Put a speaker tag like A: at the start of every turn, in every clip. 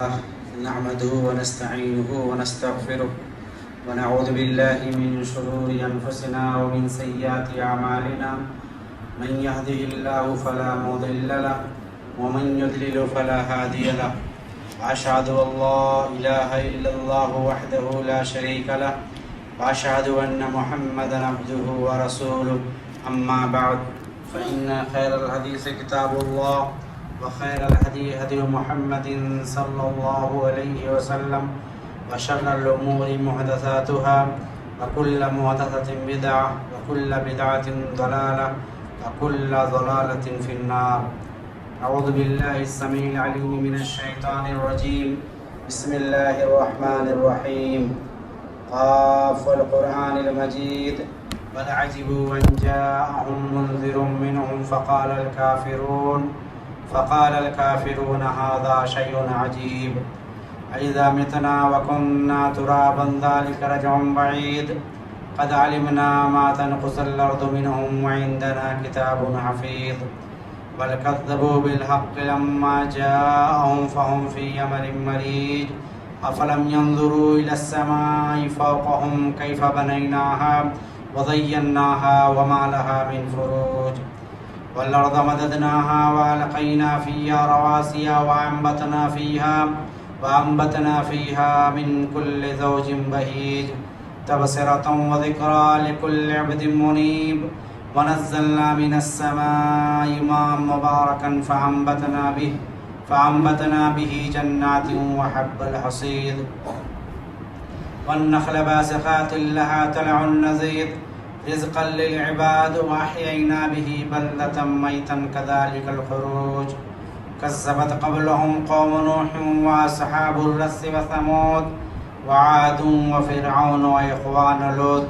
A: نحمده ونستعينه ونستغفره ونعوذ بالله من شرور أنفسنا ومن سيئات أعمالنا من يهده الله فلا مضل له ومن يضلل فلا هادي له وأشهد أن لا إله إلا الله وحده لا شريك له وأشهد أن محمدا عبده ورسوله أما بعد فإن خير الحديث كتاب الله وخير الهدي هدي محمد صلى الله عليه وسلم وشر الأمور محدثاتها وكل محدثة بدعة وكل بدعة ضلالة وكل ضلالة في النار. أعوذ بالله السميع العليم من الشيطان الرجيم. بسم الله الرحمن الرحيم. قاف والقرآن المجيد بل عجبوا أن جاءهم منذر منهم فقال الكافرون هذا شيء عجيب أإذا متنا وكنا ترابا ذلك رجع بعيد قد علمنا ما تنقص الأرض منهم وعندنا كتاب حفيظ بل كذبوا بالحق لما جاءهم فهم في أمر مريج أفلم ينظروا إلى السماء فوقهم كيف بنيناها وزيناها وما لها من فروج والأرض مددناها وألقينا فيها رواسي وأنبتنا فيها من كل زوج بهيج تبصرة وذكرى لكل عبد منيب ونزلنا من السماء ماء مباركا فأنبتنا به جنات وحب الحصيد والنخل باسقات لها طلع نضيد رزقا للعباد وأحيينا به بلدة ميتا كذلك الخروج كذبت قبلهم قوم نوح وأصحاب الرس وثمود وعاد وفرعون وإخوان لوط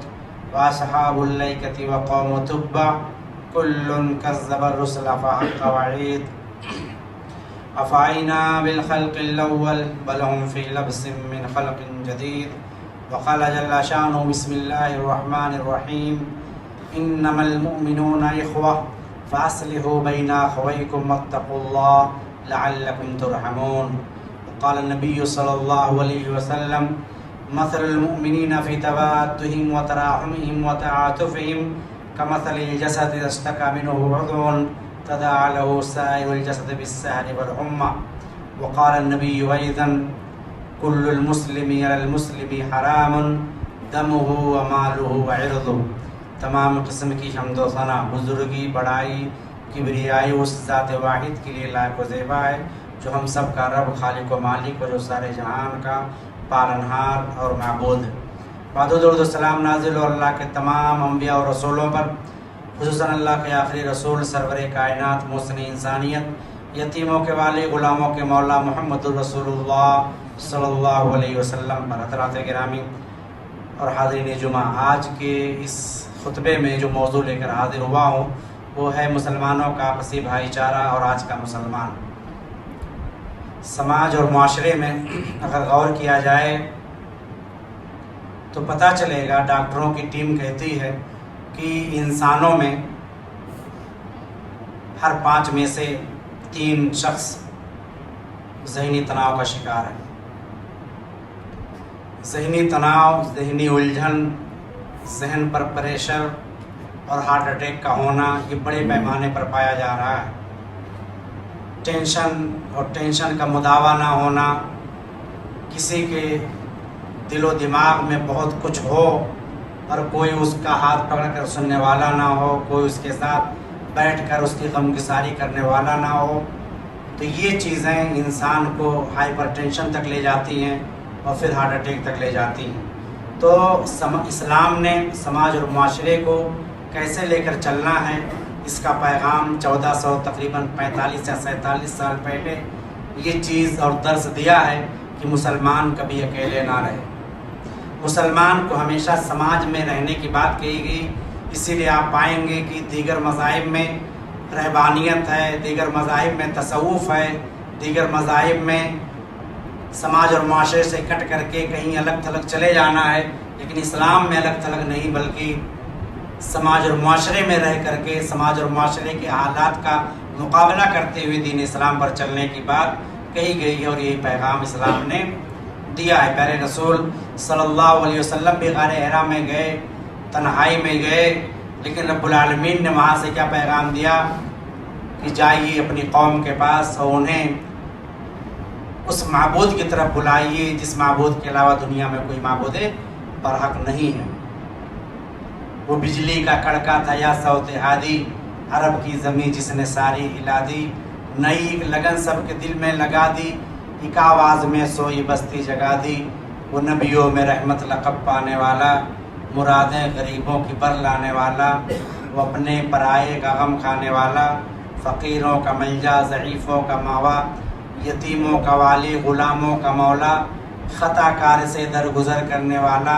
A: وأصحاب الأيكة وقوم تبع كل كذب الرسل فحق وعيد أفعينا بالخلق الأول بل هم في لبس من خلق جديد. وقال جل شانه بسم الله الرحمن الرحيم إنما المؤمنون إخوة فأصلحوا بين أخويكم واتقوا الله لعلكم ترحمون. وقال النبي صلى الله عليه وسلم مثل المؤمنين في توادهم وتراحمهم وتعاطفهم كمثل الجسد إذا اشتكى منه عضو تداعى له سائر الجسد بالسهر والحمى. وقال النبي أيضا كل المسلم على المسلم حرام دمه وماله وعرضه. تمام قسم کی حمد و ثنا بزرگی بڑائی کبریائی اس ذات واحد کے لیے لائق و زیبا ہے جو ہم سب کا رب خالق و مالک اور جو سارے جہان کا پالنہار اور معبود ہے. بعد درود و سلام نازل ہو اللہ کے تمام انبیاء اور رسولوں پر، خصوصاً اللہ کے آخری رسول سرور کائنات محسن انسانیت یتیموں کے والے غلاموں کے مولا محمد الرسول اللہ صلی اللہ علیہ وسلم پر. حضرات گرامی اور حاضرین جمعہ، آج کے اس خطبے میں جو موضوع لے کر حاضر ہوا ہوں وہ ہے مسلمانوں کا آپسی بھائی چارہ اور آج کا مسلمان. سماج اور معاشرے میں اگر غور کیا جائے تو پتہ چلے گا، ڈاکٹروں کی ٹیم کہتی ہے کہ انسانوں میں ہر 5 میں سے 3 شخص ذہنی تناؤ کا شکار ہے. ذہنی تناؤ، ذہنی الجھن، ذہن پر پریشر اور ہارٹ اٹیک کا ہونا یہ بڑے پیمانے پر پایا جا رہا ہے. ٹینشن کا مداوع نہ ہونا، کسی کے دل و دماغ میں بہت کچھ ہو اور کوئی اس کا ہاتھ پکڑ کر سننے والا نہ ہو، کوئی اس کے ساتھ بیٹھ کر اس کی غمگساری کرنے والا نہ ہو، تو یہ چیزیں انسان کو ہائپر ٹینشن تک لے جاتی ہیں اور پھر ہارٹ اٹیک تک لے جاتی ہیں. تو اسلام نے سماج اور معاشرے کو کیسے لے کر چلنا ہے، اس کا پیغام 1400 تقریباً 45 یا 47 سال پہلے یہ چیز اور درس دیا ہے کہ مسلمان کبھی اکیلے نہ رہے. مسلمان کو ہمیشہ سماج میں رہنے کی بات کہی گئی. اسی لیے آپ پائیں گے کہ دیگر مذاہب میں رہبانیت ہے، دیگر مذاہب میں تصوف ہے، دیگر مذاہب میں سماج اور معاشرے سے کٹ کر کے کہیں الگ تھلگ چلے جانا ہے، لیکن اسلام میں الگ تھلگ نہیں بلکہ سماج اور معاشرے میں رہ کر کے سماج اور معاشرے کے حالات کا مقابلہ کرتے ہوئے دین اسلام پر چلنے کی بات کہی گئی ہے اور یہی پیغام اسلام نے دیا ہے۔ پیارے رسول صلی اللہ علیہ وسلم بھی غار حرا میں گئے، تنہائی میں گئے، لیکن رب العالمین نے وہاں سے کیا پیغام دیا کہ جائیے اپنی قوم کے پاس اور انہیں اس معبود کی طرف بلائیے جس معبود کے علاوہ دنیا میں کوئی معبود برحق نہیں ہے۔ وہ بجلی کا کڑکا تھا یا صوت ہادی، عرب کی زمین جس نے ساری ہلا دی، نئی لگن سب کے دل میں لگا دی، ایک آواز میں سوئی بستی جگا دی۔ وہ نبیوں میں رحمت لقب پانے والا، مرادیں غریبوں کی بر لانے والا، وہ اپنے پرائے کا غم کھانے والا، فقیروں کا ملجا، ضعیفوں کا ماوا، یتیموں کا والی، غلاموں کا مولا، خطا کار سے درگزر کرنے والا،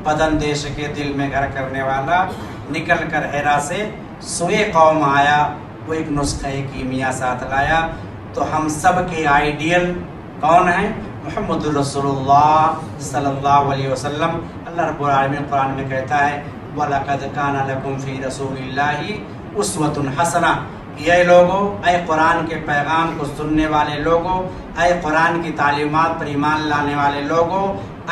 A: بدن دیش کے دل میں گھر کرنے والا، نکل کر حرا سے سوئے قوم آیا، وہ ایک نسخہ کیمیا ساتھ لایا۔ تو ہم سب کے آئیڈیل کون ہیں؟ محمد رسول اللہ صلی اللہ علیہ وسلم۔ اللہ رب العالمین قرآن میں کہتا ہے وَلَقَدْ كَانَ لَكُمْ فِي رَسُولِ اللَّهِ أُسْوَةٌ حَسَنَةٌ۔ اے لوگو، اے قرآن کے پیغام کو سننے والے لوگو، اے قرآن کی تعلیمات پر ایمان لانے والے لوگو،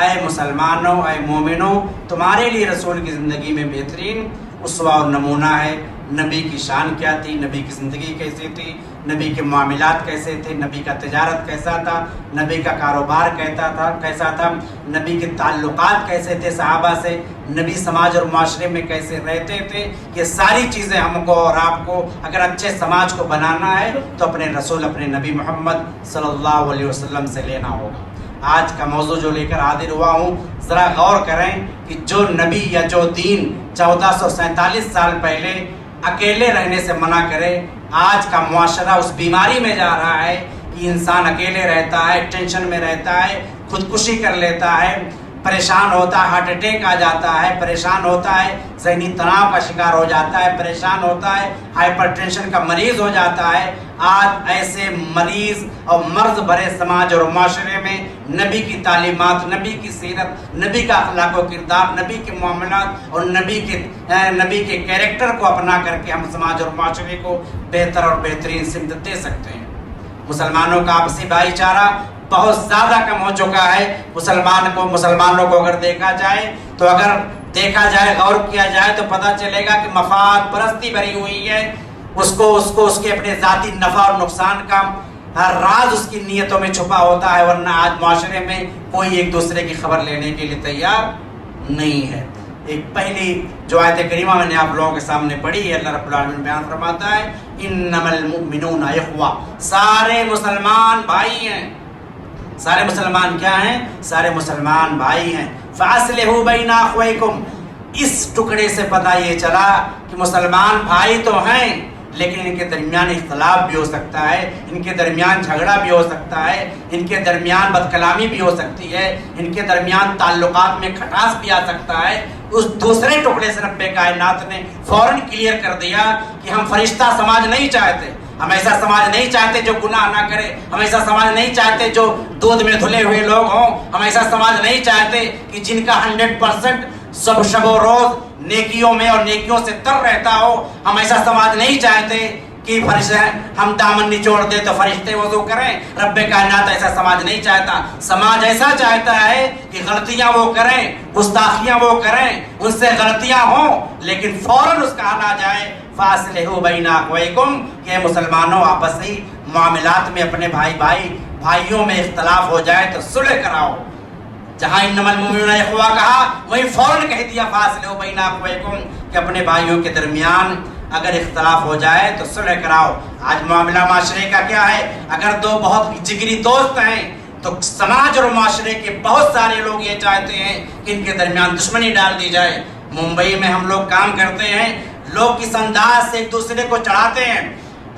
A: اے مسلمانوں، اے مومنوں، تمہارے لیے رسول کی زندگی میں بہترین اسوہ اور نمونہ ہے۔ نبی کی شان کیا تھی، نبی کی زندگی کیسی تھی، نبی کے معاملات کیسے تھے، نبی کا تجارت کیسا تھا، نبی کا کاروبار کیسا تھا، نبی کے تعلقات کیسے تھے صحابہ سے، نبی سماج اور معاشرے میں کیسے رہتے تھے۔ یہ ساری چیزیں ہم کو اور آپ کو اگر اچھے سماج کو بنانا ہے تو اپنے رسول، اپنے نبی محمد صلی اللہ علیہ وسلم سے لینا ہوگا۔ آج کا موضوع جو لے کر حاضر ہوا ہوں، ذرا غور کریں کہ جو نبی یا جو دین 1447 سال پہلے اکیلے رہنے سے منع کرے، آج کا معاشرہ اس بیماری میں جا رہا ہے کہ انسان اکیلے رہتا ہے، ٹینشن میں رہتا ہے، خودکشی کر لیتا ہے، پریشان ہوتا ہے، ہارٹ اٹیک آ جاتا ہے، پریشان ہوتا ہے، ذہنی تناؤ کا شکار ہو جاتا ہے، پریشان ہوتا ہے، ہائپر ٹینشن کا مریض ہو جاتا ہے۔ آج ایسے مریض اور مرض بھرے سماج اور معاشرے میں نبی کی تعلیمات، نبی کی سیرت، نبی کا اخلاق و کردار، نبی کے معاملات اور نبی کے کیریکٹر کو اپنا کر کے ہم سماج اور معاشرے کو بہتر اور بہترین سمت دے سکتے ہیں۔ مسلمانوں کا آپسی بھائی چارہ بہت زیادہ کم ہو چکا ہے۔ مسلمانوں کو اگر دیکھا جائے تو غور کیا جائے تو پتہ چلے گا کہ مفاد پرستی بھری ہوئی ہے۔ اس کو اس کے اپنے ذاتی نفع اور نقصان کا ہر راز اس کی نیتوں میں چھپا ہوتا ہے، ورنہ آج معاشرے میں کوئی ایک دوسرے کی خبر لینے کے لیے تیار نہیں ہے۔ ایک پہلی جو آیت کریمہ میں نے آپ لوگوں کے سامنے پڑھی ہے، اللہ رب العالمین بیان فرماتا ہے انما المؤمنون اخوہ، سارے مسلمان بھائی ہیں۔ سارے مسلمان کیا ہیں؟ سارے مسلمان بھائی ہیں۔ فاصلحوا بین اخویکم، اس ٹکڑے سے پتہ یہ چلا کہ مسلمان بھائی تو ہیں لیکن ان کے درمیان اختلاف بھی ہو سکتا ہے، ان کے درمیان جھگڑا بھی ہو سکتا ہے، ان کے درمیان بد کلامی بھی ہو سکتی ہے، ان کے درمیان تعلقات میں کھٹاس بھی آ سکتا ہے۔ اس دوسرے ٹکڑے سے رب کائنات نے فوراً کلیئر کر دیا کہ ہم فرشتہ سماج نہیں چاہتے، ہم ایسا سماج نہیں چاہتے جو گناہ نہ کرے، ہم ایسا سماج نہیں چاہتے جو دودھ میں دھلے ہوئے لوگ ہوں، ہم ایسا سماج نہیں چاہتے کہ جن کا 100% سب شب و روز نیکیوں میں اور نیکیوں سے تر رہتا ہو، ہم ایسا سماج نہیں چاہتے کہ فرشتے ہم دامن نچوڑ دیں تو فرشتے وضو کریں۔ رب کائنات ایسا سماج نہیں چاہتا۔ سماج ایسا چاہتا ہے کہ غلطیاں وہ کریں، گستاخیاں وہ کریں، ان سے غلطیاں ہوں لیکن فوراً اس کا حل آ جائے فاصلحوا بین اخویکم، کہ مسلمانوں آپسی معاملات میں اپنے بھائیوں میں اختلاف ہو جائے تو صلح کراؤ۔ جہاں انما المؤمنون اخوہ کہا وہیں فوراً کہہ دیا فاصلحوا بین اخویکم، کہ اپنے بھائیوں کے درمیان اگر اختلاف ہو جائے تو صلح کراؤ۔ آج معاملہ معاشرے کا کیا ہے؟ اگر دو بہت جگری دوست ہیں تو سماج اور معاشرے کے بہت سارے لوگ یہ چاہتے ہیں کہ ان کے درمیان دشمنی ڈال دی جائے۔ ممبئی میں ہم لوگ کام کرتے ہیں، لوگ کس انداز سے ایک دوسرے کو چڑھاتے ہیں،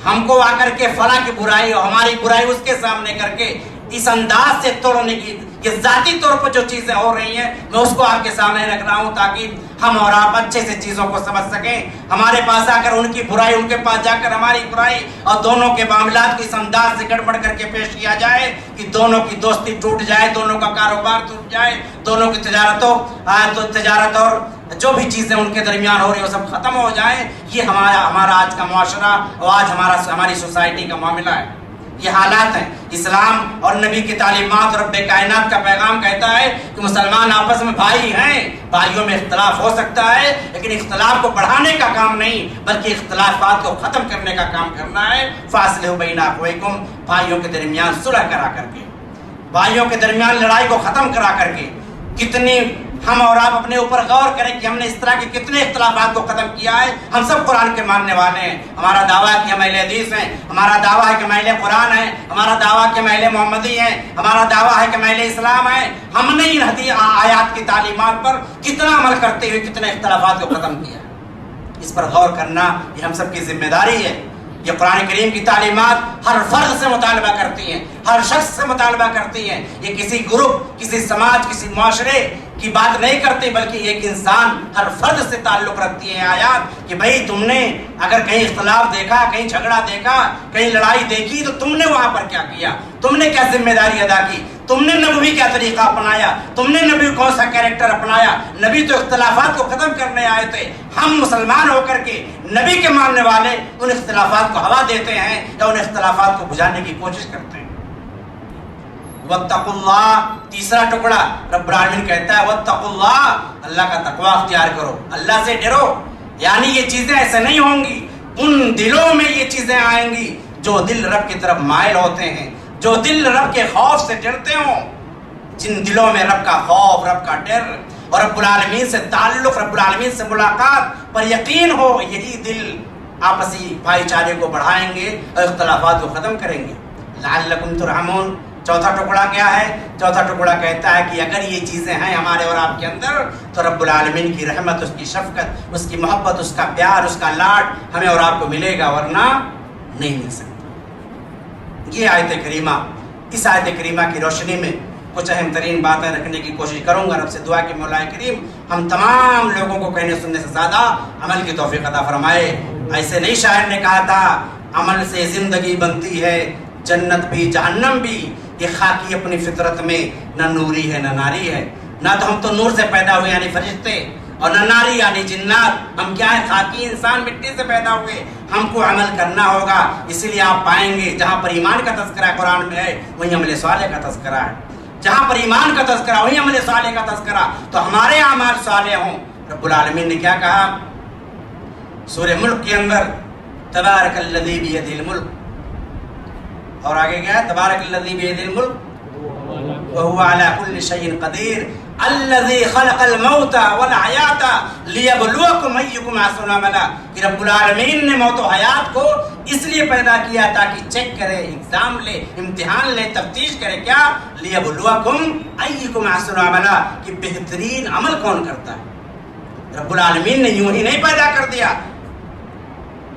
A: ہم کو آ کر کے فلاں کی برائی اور ہماری برائی اس کے سامنے کر کے اس انداز سے توڑنے کی، یہ ذاتی طور پر جو چیزیں ہو رہی ہیں میں اس کو آپ کے سامنے رکھ رہا ہوں تاکہ ہم اور آپ اچھے سے چیزوں کو سمجھ سکیں۔ ہمارے پاس آ کر ان کی برائی، ان کے پاس جا کر ہماری برائی، اور دونوں کے معاملات کو اس انداز سے گڑبڑ کر کے پیش کیا جائے کہ دونوں کی دوستی ٹوٹ جائے، دونوں کا کاروبار ٹوٹ جائے، دونوں کی تجارت اور جو بھی چیزیں ان کے درمیان ہو رہی ہیں وہ سب ختم ہو جائیں۔ یہ ہمارا آج کا معاشرہ اور آج ہماری سوسائٹی کا معاملہ ہے۔ یہ حالات ہیں۔ اسلام اور نبی کی تعلیمات اور رب کائنات کا پیغام کہتا ہے کہ مسلمان آپس میں بھائی ہیں، بھائیوں میں اختلاف ہو سکتا ہے لیکن اختلاف کو بڑھانے کا کام نہیں بلکہ اختلافات کو ختم کرنے کا کام کرنا ہے۔ فاصلہ بین اخویکم، بھائیوں کے درمیان صلح کرا کر کے، بھائیوں کے درمیان لڑائی کو ختم کرا کر کے۔ کتنی ہم اور آپ اپنے اوپر غور کریں کہ ہم نے اس طرح کے کتنے اختلافات کو ختم کیا ہے۔ ہم سب قرآن کے ماننے والے ہیں، ہمارا دعویٰ ہے کہ ہم اہل حدیث ہیں، ہمارا دعویٰ ہے کہ ہم اہل قرآن ہیں، ہمارا دعویٰ ہے کہ ہم اہل محمدی ہیں، ہمارا دعویٰ ہے کہ ہم اہل اسلام ہیں۔ ہم نے ان آیات کی تعلیمات پر کتنا عمل کرتے ہوئے کتنے اختلافات کو ختم کیا، اس پر غور کرنا یہ ہم سب کی ذمہ داری ہے۔ یہ قرآن کریم کی تعلیمات ہر فرد سے مطالبہ کرتی ہیں، ہر شخص سے مطالبہ کرتی ہیں۔ یہ کسی گروپ، کسی سماج، کسی معاشرے کی بات نہیں کرتی بلکہ ایک انسان ہر فرد سے تعلق رکھتی ہے آیات کہ بھئی تم نے اگر کہیں اختلاف دیکھا، کہیں جھگڑا دیکھا، کہیں لڑائی دیکھی تو تم نے وہاں پر کیا کیا، تم نے کیا ذمہ داری ادا کی، تم نے نبوی کیا طریقہ اپنایا، تم نے نبی کون سا کیریکٹر اپنایا۔ نبی تو اختلافات کو ختم کرنے آئے تھے، ہم مسلمان ہو کر کے نبی کے ماننے والے ان اختلافات کو ہوا دیتے ہیں یا ان اختلافات کو بجھانے کی کوشش کرتے ہیں۔ واتقوا اللہ، تیسرا ٹکڑا رب العالمین کہتا ہے واتقوا اللہ، اللہ کا تقوی اختیار کرو، اللہ سے ڈرو۔ یعنی یہ چیزیں ایسے نہیں ہوں گی، ان دلوں میں یہ چیزیں آئیں گی جو دل رب کی طرف مائل ہوتے ہیں، جو دل رب کے خوف سے ڈرتے ہوں، جن دلوں میں رب کا خوف، رب کا ڈر اور رب العالمین سے تعلق، رب العالمین سے ملاقات پر یقین ہو، یہی دل آپسی بھائی چارے کو بڑھائیں گے اور اختلافات کو ختم کریں گے۔ لعلکم ترحمون۔ چوتھا ٹکڑا کیا ہے؟ چوتھا ٹکڑا کہتا ہے کہ اگر یہ چیزیں ہیں ہمارے اور آپ کے اندر تو رب العالمین کی رحمت، اس کی شفقت، اس کی محبت، اس کا پیار، اس کا لاڈ ہمیں اور آپ کو ملے گا، ورنہ نہیں مل سکتا۔ یہ آیت کریمہ، اس آیت کریمہ کی روشنی میں کچھ اہم ترین باتیں رکھنے کی کوشش کروں گا۔ رب سے دعا کہ مولا کریم ہم تمام لوگوں کو کہنے سننے سے زیادہ عمل کی توفیق عطا فرمائے۔ ایسے نہیں شاعر نے کہا تھا عمل سے زندگی بنتی ہے، جنت بھی جہنم بھی، یہ خاکی اپنی فطرت میں نہ نوری ہے نہ ناری ہے۔ نہ تو ہم تو نور سے پیدا ہوئے یعنی فرشتے، اور نہ ناری یعنی جنات، ہم کیا ہے؟ خاکی انسان، مٹی سے پیدا ہوئے۔ ہم کو عمل کرنا ہوگا، اسی لیے آپ پائیں گے جہاں پر ایمان کا تذکرہ قرآن میں ہے وہیں عمل صالح کا تذکرہ ہے، جہاں پر ایمان کا تذکرہ وہیں عمل صالح کا تذکرہ۔ تو ہمارے اعمال صالح ہوں۔ رب العالمین نے کیا کہا سورہ ملک کے اندر؟ تبارک الذی بیدہ الملک، اور آگے کیا ہے؟ تبارک الذی بیدہ الملک وہو علی کل شیء قدیر الذی خلق الموت والحیات لیبلوکم ایکم احسن عملا، کہ رب العالمین نے موت و حیات کو اس لیے پیدا کیا تاکہ چیک کرے، ایگزام لے، امتحان لے، تفتیش کرے۔ کیا؟ لیبلوکم ایکم احسن عملا، کہ بہترین عمل کون کرتا ہے۔ رب العالمین نے یوں ہی نہیں پیدا کر دیا،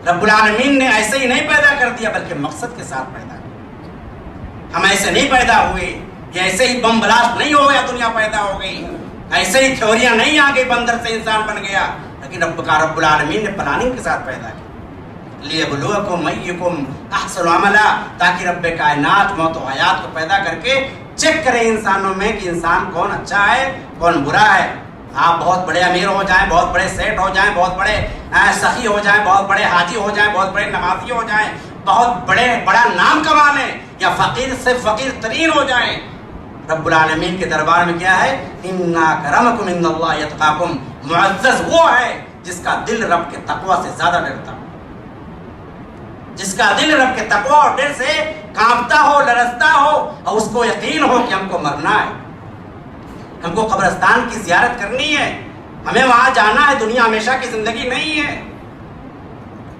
A: رب العالمین نے ایسے ہی نہیں پیدا کر دیا بلکہ مقصد کے ساتھ پیدا کیا۔ ہم ایسے نہیں پیدا ہوئے، یہ ایسے ہی بم بلاسٹ نہیں ہو گیا دنیا پیدا ہو گئی، ایسے ہی تھیوریاں نہیں آ گئی بندر سے انسان بن گیا، لیکن رب العالمین نے پلاننگ کے ساتھ پیدا کیا۔ لیبلوکم ایکم احسن عملا، تاکہ رب کائنات موت و حیات کو پیدا کر کے چیک کرے انسانوں میں کہ انسان کون اچھا ہے کون برا ہے۔ آپ بہت بڑے امیر ہو جائیں، بہت بڑے سیٹ ہو جائیں، بہت بڑے سخی ہو جائیں، بہت بڑے حاجی ہو جائیں، بہت بڑے نمازی ہو جائیں، بہت بڑا نام کما لیں، یا فقیر سے فقیر ترین ہو جائیں، رب العالمین کے دربار میں کیا ہے؟ ان اکرمکم عند اللہ اتقاکم، معزز وہ ہے جس کا دل رب کے تقوی سے زیادہ ڈرتا ہو، جس کا دل رب کے تقوی اور ڈر سے کانپتا ہو، لرزتا ہو، اور اس کو یقین ہو کہ ہم کو مرنا ہے، ہم کو قبرستان کی زیارت کرنی ہے، ہمیں وہاں جانا ہے، دنیا ہمیشہ کی زندگی نہیں ہے۔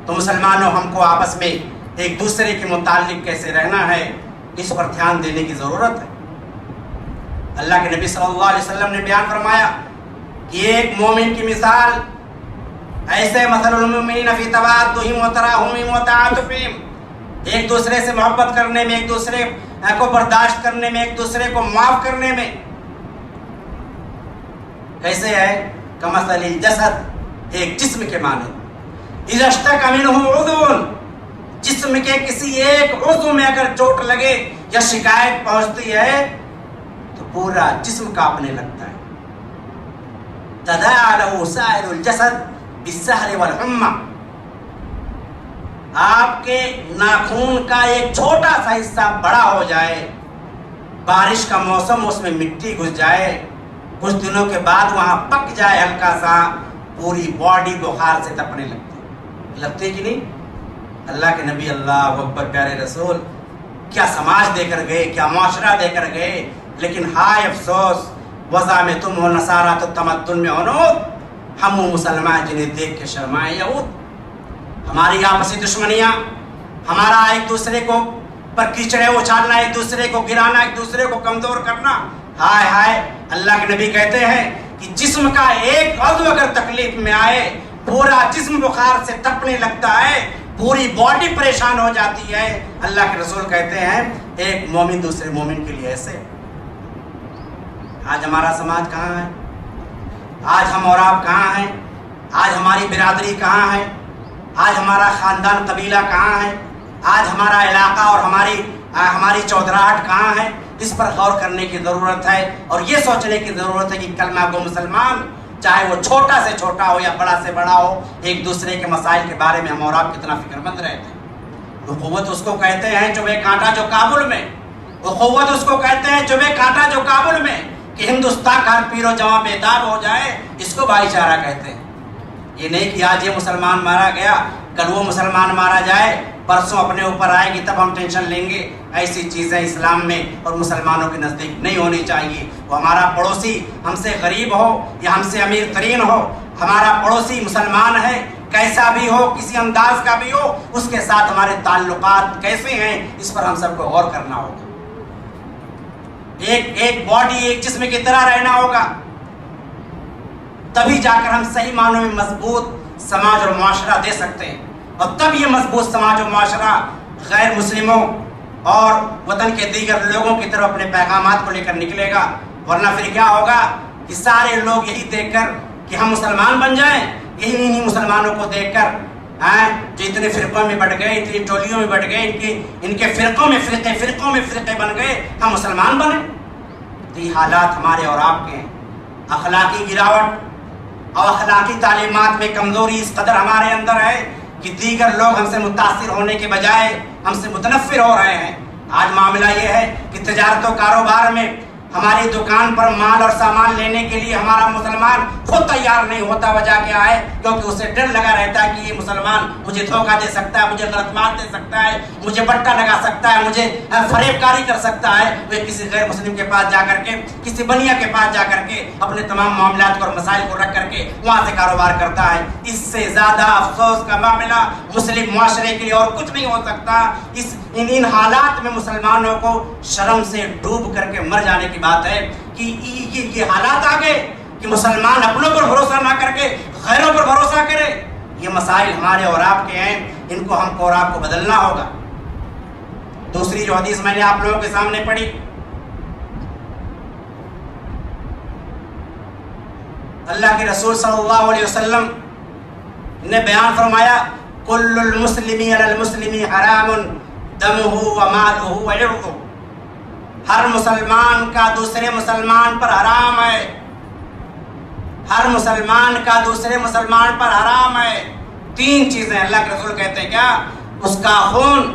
A: تو مسلمانوں، ہم کو آپس میں ایک دوسرے کے متعلق کیسے رہنا ہے، اس پر دھیان دینے کی ضرورت ہے۔ اللہ کے نبی صلی اللہ علیہ وسلم نے بیان فرمایا کہ ایک مومن کی مثال ایسے مثل المؤمنین فی توادہم وتراحمہم وتعاطفہم، ایک دوسرے سے محبت کرنے میں، ایک دوسرے کو برداشت کرنے میں، ایک دوسرے کو معاف کرنے میں کیسے ہے؟ کمثل الجسد، ایک جسم کے مانند، اذا اشتکى منہ عضو، جسم کے کسی ایک عضو میں اگر چوٹ لگے یا شکایت پہنچتی ہے تو پورا جسم کانپنے لگتا ہے۔ تداعى له سائر الجسد بالسهر والحمى، آپ کے ناخون کا ایک چھوٹا سا حصہ بڑا ہو جائے، بارش کا موسم اس میں مٹی گھس جائے، کچھ دنوں کے بعد وہاں پک جائے ہلکا سا، پوری باڈی بخار سے تپنے لگتی کہ نہیں؟ اللہ کے نبی، اللہ اکبر، پیارے رسول کیا سماج دے کر گئے، کیا معاشرہ دے کر گئے. لیکن ہائے افسوس، وضع میں تم ہو نصارہ تو تمدن میں ہنود، ہم وہ مسلمان جنہیں دیکھ کے شرمائے یہود. ہماری آپسی دشمنیاں، ہمارا ایک دوسرے کو پر کیچڑے اچھالنا، ایک دوسرے کو گرانا، ایک دوسرے کو کمزور کرنا، ہائے ہائے. اللہ کے نبی کہتے ہیں کہ جسم کا ایک عضو اگر تکلیف میں آئے، پورا جسم بخار سے تپنے لگتا ہے، پوری باڈی پریشان ہو جاتی ہے. اللہ کے رسول کہتے ہیں ایک مومن دوسرے مومن کے لیے ایسے. آج ہمارا سماج کہاں ہے؟ آج ہم اور آپ کہاں ہیں؟ آج ہماری برادری کہاں ہے؟ آج ہمارا خاندان قبیلہ کہاں ہے؟ آج ہمارا علاقہ اور ہماری چودراہٹ کہاں ہے؟ اس پر غور کرنے کی ضرورت ہے، اور یہ سوچنے کی ضرورت ہے کہ کلمہ گو مسلمان، چاہے وہ چھوٹا سے چھوٹا ہو یا بڑا سے بڑا ہو، ایک دوسرے کے مسائل کے بارے میں ہم اور آپ کتنا فکر مند رہتے ہیں. اخوت اس کو کہتے ہیں جو بے کانٹا جو کابل میں، اخوت اس کو کہتے ہیں جو بے کانٹا جو کابل میں، کہ ہندوستان کا ہر پیر و جواں بیدار ہو جائے، اس کو بھائی چارہ کہتے ہیں. یہ نہیں کہ آج یہ مسلمان مارا گیا، کل وہ مسلمان مارا جائے، پرسوں اپنے اوپر آئے گی تب ہم ٹینشن لیں گے. ایسی چیزیں اسلام میں اور مسلمانوں کے نزدیک نہیں ہونی چاہیے. وہ ہمارا پڑوسی ہم سے غریب ہو یا ہم سے امیر ترین ہو، ہمارا پڑوسی مسلمان ہے، کیسا بھی ہو، کسی انداز کا بھی ہو، اس کے ساتھ ہمارے تعلقات کیسے ہیں، اس پر ہم سب کو غور کرنا ہوگا. ایک باڈی، ایک جسم کی طرح رہنا ہوگا، تبھی جا کر ہم صحیح معنوں میں مضبوط سماج اور معاشرہ دے سکتے ہیں. اور تب یہ مضبوط سماج اور معاشرہ غیر مسلموں اور وطن کے دیگر لوگوں کی طرف اپنے پیغامات کو لے کر نکلے گا. ورنہ پھر کیا ہوگا کہ سارے لوگ یہی دیکھ کر کہ ہم مسلمان بن جائیں، یہی انہیں مسلمانوں کو دیکھ کر جو اتنے فرقوں میں بٹ گئے، اتنی ٹولیوں میں بٹ گئے، ان کے فرقوں میں فرقے بن گئے، ہم مسلمان بنے. تو یہ حالات ہمارے اور آپ کے ہیں. اخلاقی گراوٹ اور اخلاقی تعلیمات میں کمزوری اس قدر ہمارے اندر ہے کہ دیگر لوگ ہم سے متاثر ہونے کے بجائے ہم سے متنفر ہو رہے ہیں. آج معاملہ یہ ہے کہ تجارت و کاروبار میں ہماری دکان پر مال اور سامان لینے کے لیے ہمارا مسلمان خود تیار نہیں ہوتا. وجہ کیا ہے؟ کیونکہ اسے ڈر لگا رہتا ہے کہ یہ مسلمان مجھے دھوکہ دے سکتا ہے، مجھے غلط بات دے سکتا ہے، مجھے بٹا لگا سکتا ہے، مجھے فریب کاری کر سکتا ہے. وہ کسی غیر مسلم کے پاس جا کر کے، کسی بنیا کے پاس جا کر کے اپنے تمام معاملات کو اور مسائل کو رکھ کر کے وہاں سے کاروبار کرتا ہے. اس سے زیادہ افسوس کا معاملہ مسلم معاشرے کے لیے اور کچھ نہیں ہو سکتا. ان حالات میں مسلمانوں کو شرم سے ڈوب کر کے مر جانے کی بات ہے کہ یہ حالات آ گئے کہ مسلمان اپنوں پر بھروسہ نہ کر کے غیروں پر بھروسہ کرے. یہ مسائل ہمارے اور آپ کے ہیں، ان کو ہم کو اور آپ کو بدلنا ہوگا. دوسری جو حدیث میں نے آپ لوگوں کے سامنے پڑھی، اللہ کے رسول صلی اللہ علیہ وسلم نے بیان فرمایا کل المسلم علی المسلم حرام دمہ ومالہ وعرضہ. ہر مسلمان کا دوسرے مسلمان پر حرام ہے، ہر مسلمان کا دوسرے مسلمان پر حرام ہے. تین چیزیں اللہ کے رسول کہتے ہیں، کیا؟ اس کا خون،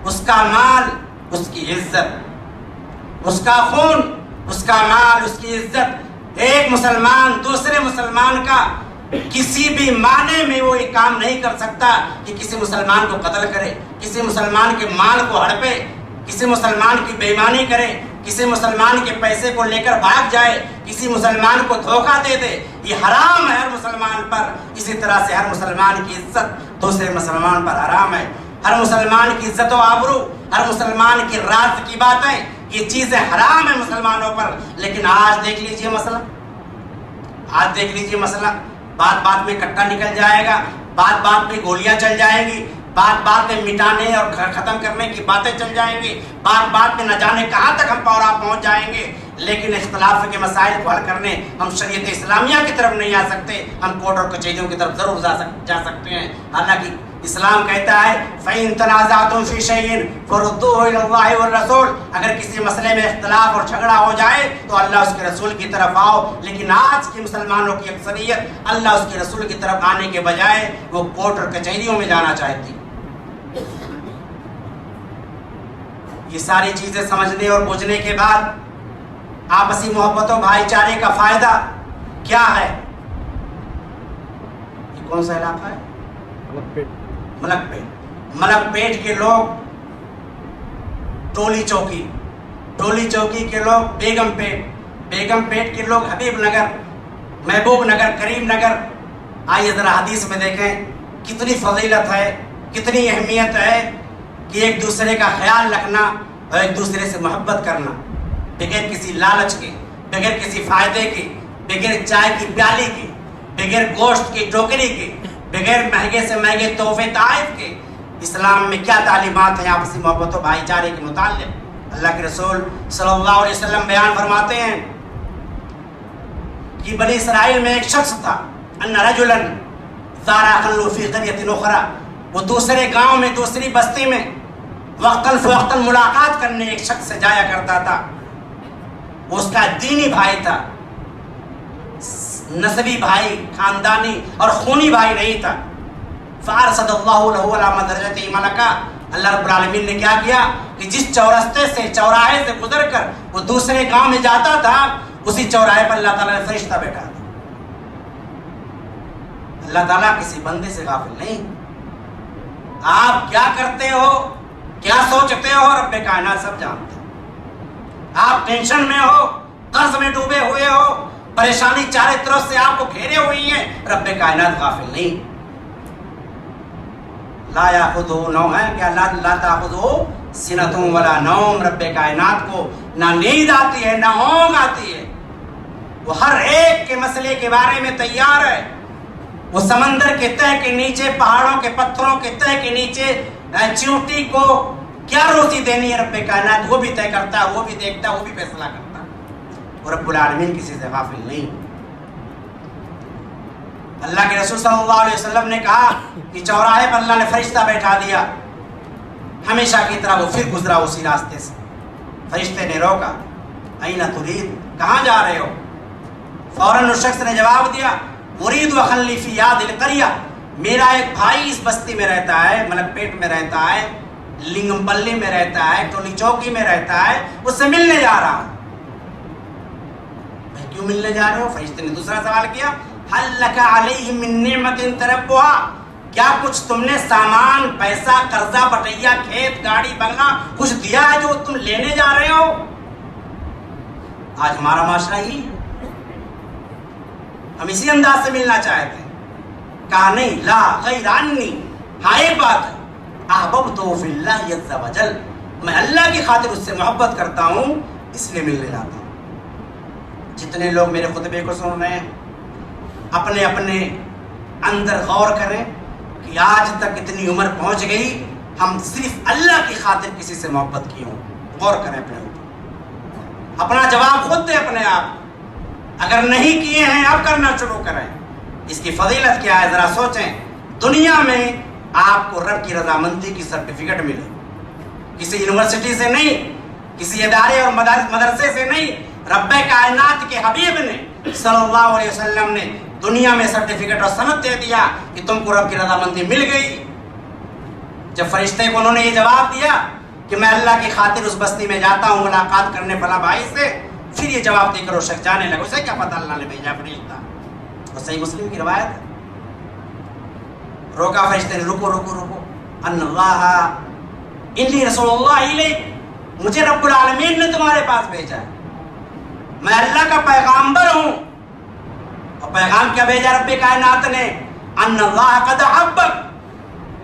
A: اس کا مال، اس کی عزت. اس کا خون، اس کا مال، اس کی عزت. ایک مسلمان دوسرے مسلمان کا کسی بھی معنی میں وہ یہ کام نہیں کر سکتا کہ کسی مسلمان کو قتل کرے، کسی مسلمان کے مال کو ہڑپے، کسی مسلمان کی بے ایمانی کرے، کسی مسلمان کے پیسے کو لے کر بھاگ جائے، کسی مسلمان کو دھوکہ دے دے. یہ حرام ہے ہر مسلمان پر. اسی طرح سے ہر مسلمان کی عزت دوسرے مسلمان پر حرام ہے. ہر مسلمان کی عزت و آبرو، ہر مسلمان کی راز کی باتیں، یہ چیزیں حرام ہیں مسلمانوں پر. لیکن آج دیکھ لیجئے مسئلہ، آج دیکھ لیجئے مسئلہ، بات بات میں کٹا نکل جائے گا، بات بات میں گولیاں چل جائیں گی، بات بات میں مٹانے اور ختم کرنے کی باتیں چل جائیں گی، بات بات میں نہ جانے کہاں تک ہم پورا پہنچ جائیں گے. لیکن اختلاف کے مسائل کو حل کرنے ہم شریعت اسلامیہ کی طرف نہیں آ سکتے، ہم کورٹ اور کچہریوں کی طرف ضرور جا سکتے ہیں. حالانکہ اسلام کہتا ہے فَإِن تَنَازَعْتُمْ فِي شَيْءٍ فَرُدُّوهُ إِلَى اللَّهِ وَالرَّسُولِ. اگر کسی مسئلے میں اختلاف اور جھگڑا ہو جائے تو اللہ اس کے رسول کی طرف آؤ. لیکن آج کی مسلمانوں کی اکثریت اللہ اس کے رسول کی طرف آنے کے بجائے وہ کورٹ اور کچہریوں میں جانا چاہتی. یہ ساری چیزیں سمجھنے اور بوجھنے کے بعد آپسی محبت و بھائی چارے کا فائدہ کیا ہے؟ یہ کون سا علاقہ ہے؟ ملک پیٹ۔ ملک پیٹ کے لوگ ٹولی چوکی کے لوگ بیگم پیٹ کے لوگ حبیب نگر، محبوب نگر، کریم نگر۔ آئیے ذرا حدیث میں دیکھیں کتنی فضیلت ہے، کتنی اہمیت ہے کہ ایک دوسرے کا خیال رکھنا اور ایک دوسرے سے محبت کرنا، بغیر کسی لالچ کے، بغیر کسی فائدے کے، بغیر چائے کی پیالی کے، بغیر گوشت کی ٹوکری کے، بغیر مہنگے سے مہنگے تحفے تحائف کے۔ اسلام میں کیا تعلیمات ہیں آپسی محبت و بھائی چارے کے متعلق؟ اللہ کے رسول صلی اللہ علیہ وسلم بیان فرماتے ہیں کہ بنی اسرائیل میں ایک شخص تھا، ان رجلا زار اخا فی قریۃ اخری، وہ دوسرے گاؤں میں، دوسری بستی میں وقتاً فوقتاً ملاقات کرنے ایک شخص سے جایا کرتا تھا۔ وہ اس کا دینی بھائی تھا، نسبی بھائی، خاندانی اور خونی بھائی نہیں تھا۔ فارسد اللہ له علی مدرجته ملکا، اللہ رب العالمین نے کیا کیا کہ جس چورستے سے، چوراہے سے گزر کر وہ دوسرے گاؤں میں جاتا تھا، اسی چوراہے پر اللہ تعالیٰ نے فرشتہ بیٹھا دیا۔ اللہ تعالیٰ کسی بندے سے غافل نہیں۔ آپ کیا کرتے ہو، کیا سوچتے ہو، رب کائنات سب جانتے ہیں۔ آپ ٹینشن میں ہو، قرض میں ڈوبے ہوئے ہو، پریشانی چارے طرف سے آپ کو گھیرے ہوئی ہے، رب کائنات غافل نہیں۔ لا یاخذہ نوم ہے کیا، لا تاخذہ سنۃ ولا نوم، رب کائنات کو نہ نیند آتی ہے نہ اونگ آتی ہے۔ وہ ہر ایک کے مسئلے کے بارے میں تیار ہے۔ وہ سمندر کے تہ کے نیچے، پہاڑوں کے پتھروں کے تہ کے نیچے چیونٹی کو کیا روزی دینی ہے، رب کائنات وہ بھی طے کرتا ہے، وہ بھی دیکھتا ہے، وہ بھی فیصلہ کرتا ہے۔ اور رب العالمین کسی سے غافل نہیں۔ اللہ کے رسول صلی اللہ علیہ وسلم نے کہا کہ چوراہے پر اللہ نے فرشتہ بیٹھا دیا، ہمیشہ کی طرح وہ پھر گزرا اسی راستے سے۔ فرشتے نے روکا، اینا ترید، کہاں جا رہے ہو؟ فوراً اس شخص نے جواب دیا، مرید وخلی فی یاد القریہ، میرا ایک بھائی اس بستی میں رہتا ہے، ملک پیٹ میں رہتا ہے، لنگم پلی میں رہتا ہے، ٹولی چوکی میں رہتا ہے، اس سے ملنے جا رہا ہوں۔ بھائی کیوں ملنے جا رہے ہو؟ فرشتے نے دوسرا سوال کیا، حل لک علیہ من نعمت تربھا، کیا کچھ تم نے سامان، پیسہ، قرضہ، بٹیا، کھیت، گاڑی، بنگلہ کچھ دیا ہے جو تم لینے جا رہے ہو؟ آج ہمارا معاشرہ ہی، ہم اسی انداز سے ملنا چاہتے ہیں۔ کہا نہیں، لا غیر عنی، ہاں ایک بات ہے، احببت فی اللہ عز وجل، میں اللہ کی خاطر اس سے محبت کرتا ہوں، اس لیے ملنے جاتا ہوں۔ جتنے لوگ میرے خطبے کو سن رہے ہیں، اپنے اپنے اندر غور کریں کہ آج تک اتنی عمر پہنچ گئی، ہم صرف اللہ کی خاطر کسی سے محبت کی ہوں؟ غور کریں اپنے اوپر، اپنا جواب خود دیں اپنے آپ۔ اگر نہیں کیے ہیں اب کرنا شروع کریں۔ اس کی فضیلت کیا ہے ذرا سوچیں۔ دنیا میں آپ کو رب کی رضامندی کی سرٹیفکیٹ ملے، کسی یونیورسٹی سے نہیں، کسی ادارے اور مدرسے سے نہیں، رب کائنات کے حبیب نے صلی اللہ علیہ وسلم نے دنیا میں سرٹیفکیٹ اور سند دے دیا کہ تم کو رب کی رضامندی مل گئی۔ جب فرشتے کو انہوں نے یہ جواب دیا کہ میں اللہ کی خاطر اس بستی میں جاتا ہوں ملاقات کرنے فلاں بھائی سے، پھر یہ جواب دے کر وہ شخص جانے لگا، اسے کیا پتہ اللہ نے بھیجا فرشتہ۔ اور صحیح مسلم کی روایت ہے، روکا فرشتے نے، رکو رکو رکو، ان اللہ انی رسول اللہ الیک، مجھے رب العالمین نے تمہارے پاس بھیجا ہے، میں اللہ کا پیغامبر ہوں۔ اور پیغام کیا بھیجا رب کائنات نے؟ ان اللہ قد احبک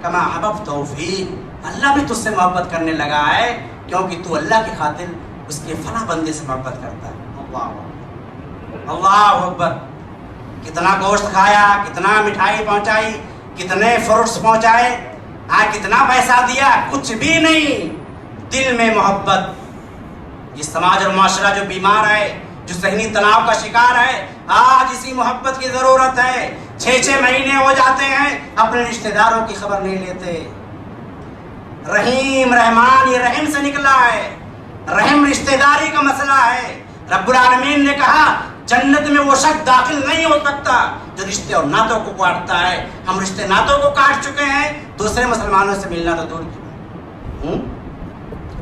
A: کما احببت فیک، اللہ بھی تجھ سے محبت کرنے لگا ہے کیونکہ تو اللہ کی خاطر اس کے فلاں بندے سے محبت کرتا ہے۔ اللہ اکبر، اللہ اکبر۔ کتنا گوشت کھایا، کتنا مٹھائی پہنچائی، کتنے فروٹس پہنچائے، کتنا پیسہ دیا، کچھ بھی نہیں، دل میں محبت۔ یہ سماج اور معاشرہ جو بیمار ہے، جو ذہنی تناؤ کا شکار ہے، آج اسی محبت کی ضرورت ہے۔ 6 مہینے ہو جاتے ہیں اپنے رشتہ داروں کی خبر نہیں لیتے۔ رحیم رحمان یہ رحم سے نکلا ہے، رحم رشتہ داری کا مسئلہ ہے۔ رب العالمین نے کہا جنت میں وہ شخص داخل نہیں ہو سکتا جو رشتے اور ناتوں کو کاٹتا ہے۔ ہم رشتے ناتوں کو کاٹ چکے ہیں، دوسرے مسلمانوں سے ملنا تو دور کی بات۔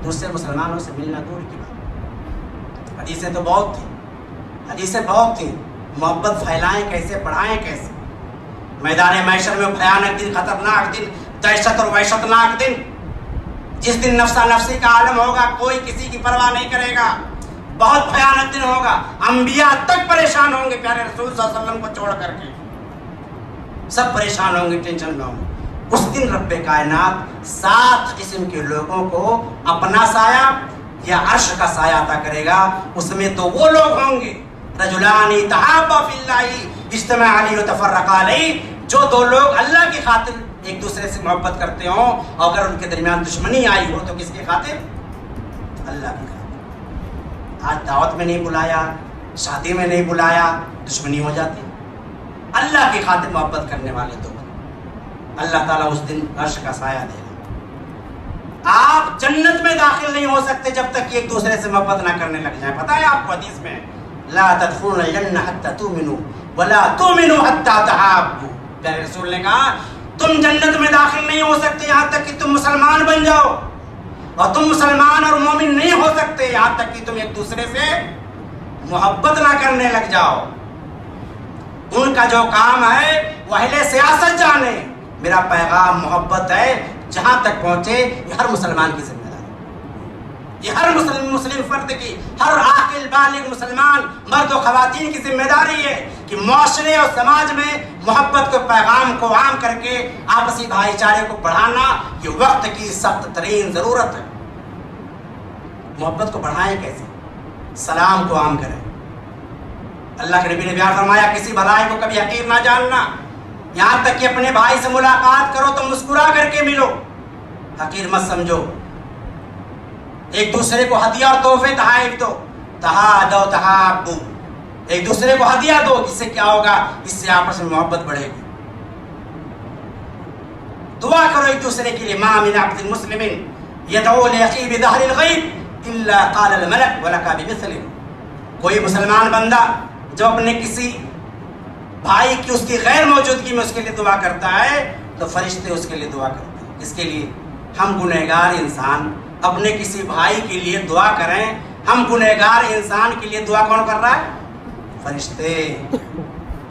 A: دوسرے مسلمانوں سے ملنا دور کی بات. حدیثیں تو بہت تھیں، حدیثیں بہت تھیں. محبت پھیلائیں کیسے، بڑھائیں کیسے. میدان محشر میں بھیانک دن، خطرناک دن، دہشت اور وحشتناک دن، جس دن نفسا نفسی کا عالم ہوگا، کوئی کسی کی پرواہ نہیں کرے گا. بہت بھیانک دن ہوگا. انبیاء تک پریشان ہوں گے پیارے رسول صلی اللہ علیہ وسلم کو چھوڑ کر کے. سب پریشان ہوں گے، ٹینشن میں ہوں گے. اس دن رب کائنات 7 قسم کے لوگوں کو اپنا سایہ یا عرش کا سایہ عطا کرے گا. اس میں تو وہ لوگ ہوں گے رجلان تحابا فی اللہ اجتمع علیہ وتفرقا علیہ، جو دو لوگ اللہ کی خاطر ایک دوسرے سے محبت کرتے ہوں، اور اگر ان کے درمیان دشمنی آئی ہو تو کس کی خاطر؟ اللہ کی خاطر. آج دعوت میں نہیں بلایا، شادی میں نہیں بلایا، دشمنی ہو جاتی. اللہ کی خاطر محبت کرنے والے دو، اللہ تعالیٰ اس دن عرش کا سایہ دے گا. آپ جنت میں داخل نہیں ہو سکتے جب تک کہ ایک دوسرے سے محبت نہ کرنے لگ جائیں. پتہ ہے آپ کو حدیث میں لا تدخلون الجنہ حتی تؤمنوا ولا تؤمنوا حتی تحابوا. پیارے رسول نے کہا تم جنت میں داخل نہیں ہو سکتے یہاں تک کہ تم مسلمان بن جاؤ، اور تم مسلمان اور مومن نہیں ہو سکتے یہاں تک کہ تم ایک دوسرے سے محبت نہ کرنے لگ جاؤ. ان کا جو کام ہے وہ اہل سیاست جانے، میرا پیغام محبت ہے. جہاں تک پہنچے یہ ہر مسلمان کی ذمہ داری، یہ ہر مسلم فرد کی، ہر عاقل بالغ مسلمان مرد و خواتین کی ذمہ داری ہے کہ معاشرے اور سماج میں محبت کے پیغام کو عام کر کے آپسی بھائی چارے کو بڑھانا یہ وقت کی سخت ترین ضرورت ہے. محبت کو بڑھائیں کیسے؟ سلام کو عام کریں. اللہ کے نبی نے بیان فرمایا کسی بھلائی کو کبھی حقیر نہ جاننا. یہاں تک کہ اپنے بھائی سے ملاقات کرو تو مسکرا کر کے ملو، حقیر مت سمجھو. ایک دوسرے کو ہدیہ اور تحفے تحائف دو. تہادوا تحابوا، ایک دوسرے کو ہدیہ دو. اس سے کیا ہوگا؟ اس سے آپس میں محبت بڑھے گی. دعا کرو ایک دوسرے کے لیے. ما من عبد مسلم یدعو لاخیہ بظہر الغیب الا قال الملک ولک بمثلہ. کوئی مسلمان بندہ جو اپنے کسی بھائی کی اس کی غیر موجودگی میں اس کے لیے دعا کرتا ہے تو فرشتے اس کے لیے دعا کرتے ہیں. اس کے لیے ہم گنہگار انسان اپنے کسی بھائی کے لیے دعا کریں. ہم گنہگار انسان کے لیے دعا کون کر رہا ہے؟ فرشتے.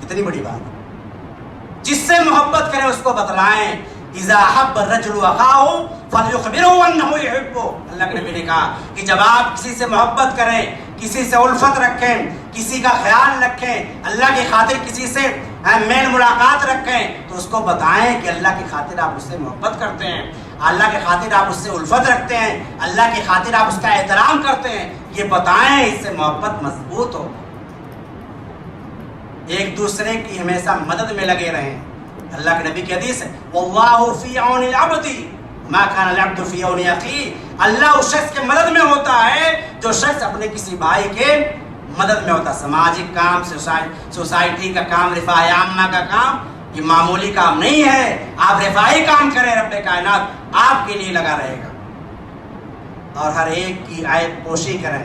A: کتنی بڑی بات. جس سے محبت کریں اس کو بتلائیں. اذا حب الرجل اخاه فليخبره انه يحبه. اللہ کے نبی نے کہا کہ جب آپ کسی سے محبت کریں، کسی سے الفت رکھیں، کسی کا خیال رکھیں، اللہ کی خاطر کسی سے میل ملاقات رکھیں تو اس کو بتائیں کہ اللہ کی خاطر آپ اس سے محبت کرتے ہیں، اللہ کی خاطر آپ اس سے الفت رکھتے ہیں، اللہ کی خاطر آپ اس کا احترام کرتے ہیں. یہ بتائیں، اس سے محبت مضبوط ہو. ایک دوسرے کی ہمیشہ مدد میں لگے رہیں. اللہ کے نبی کی حدیث ہے واللہ فی عون العبد ما کان العبد فی عون اخیہ. اللہ اس شخص کے مدد میں ہوتا ہے جو شخص اپنے کسی بھائی کے مدد میں ہوتا ہے. سماجی کام، سوسائٹی کا کام، رفاہ عامہ کا کام یہ معمولی کام نہیں ہے. آپ رفاہی کام کریں، رب کائنات آپ کے لیے لگا رہے گا. اور ہر ایک کی عیب پوشی کریں،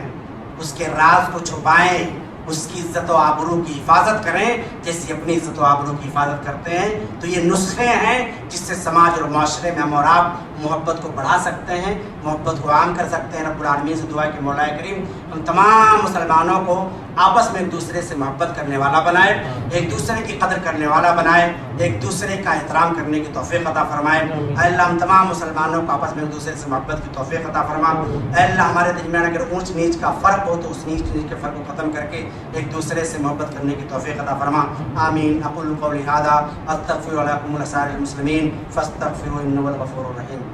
A: اس کے راز کو چھپائیں، اس کی عزت و آبرو کی حفاظت کریں جیسے اپنی عزت و آبرو کی حفاظت کرتے ہیں. تو یہ نسخے ہیں جس سے سماج اور معاشرے میں ہم اور آپ محبت کو بڑھا سکتے ہیں، محبت کو عام کر سکتے ہیں. رب العالمین سے دعا کہ مولا کریم ہم تمام مسلمانوں کو آپس میں ایک دوسرے سے محبت کرنے والا بنائے، ایک دوسرے کی قدر کرنے والا بنائے، ایک دوسرے کا احترام کرنے کی توفیق عطا فرمائے. اے اللہ ہم تمام مسلمانوں کو آپس میں ایک دوسرے سے محبت کی توفیق عطا فرما. اے اللہ ہمارے درمیان اگر اونچ نیچ کا فرق ہو تو اس نیچ کے فرق کو ختم کر کے ایک دوسرے سے محبت کرنے کی توفیق عطا فرما. آمین. اقول قولی ھذا استغفر لکم ولسائر المسلمین فاستغفروہ انہ هو الغفور الرحیم.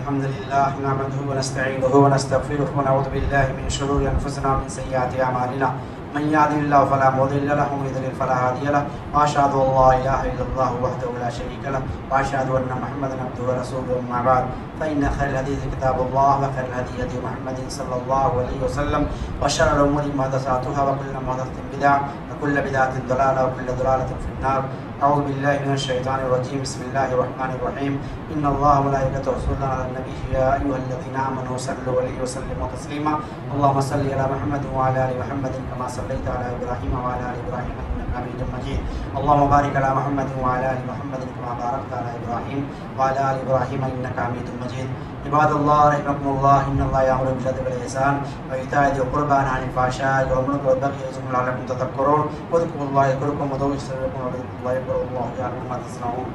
A: الحمد لله نحمده ونستعينه ونستغفره ونعوذ بالله من شرور انفسنا ومن سيئات اعمالنا من يهده الله فلا مضل له ومن يضلل فلا هادي له واشهد ان لا اله الا الله وحده لا شريك له واشهد ان محمدا عبده ورسوله. اما بعد فان خير الحديث كتاب الله وخير الهدي هدي محمد صلى الله عليه وسلم وشر الامور محدثاتها وكل محدثة بدعة وكل بدعة ضلالة وكل ضلالة في النار. اعوذ بالله من الشيطان الرجيم. بسم الله الرحمن الرحيم. ان الله وملائكته يصلون على النبي يا ايها الذين امنوا صلوا عليه وسلموا تسليما. اللهم صل على محمد وعلى ال محمد كما صليت على ابراهيم وعلى ال ابراهيم انك حميد مجيد. اللهم بارك على محمد وعلى ال محمد كما باركت على ابراهيم وعلى ال ابراهيم انك حميد مجيد. عباد الله رحمكم الله، ان الله يامر بالعدل والاحسان وايتاء ذي القربى وينهى عن الفحشاء والمنكر والبغي يعظكم لعلكم تذكرون. واذكروا الله يذكركم وادعوه يستجب لكم ورزق الله يقول الله يعلم ما تصنعون.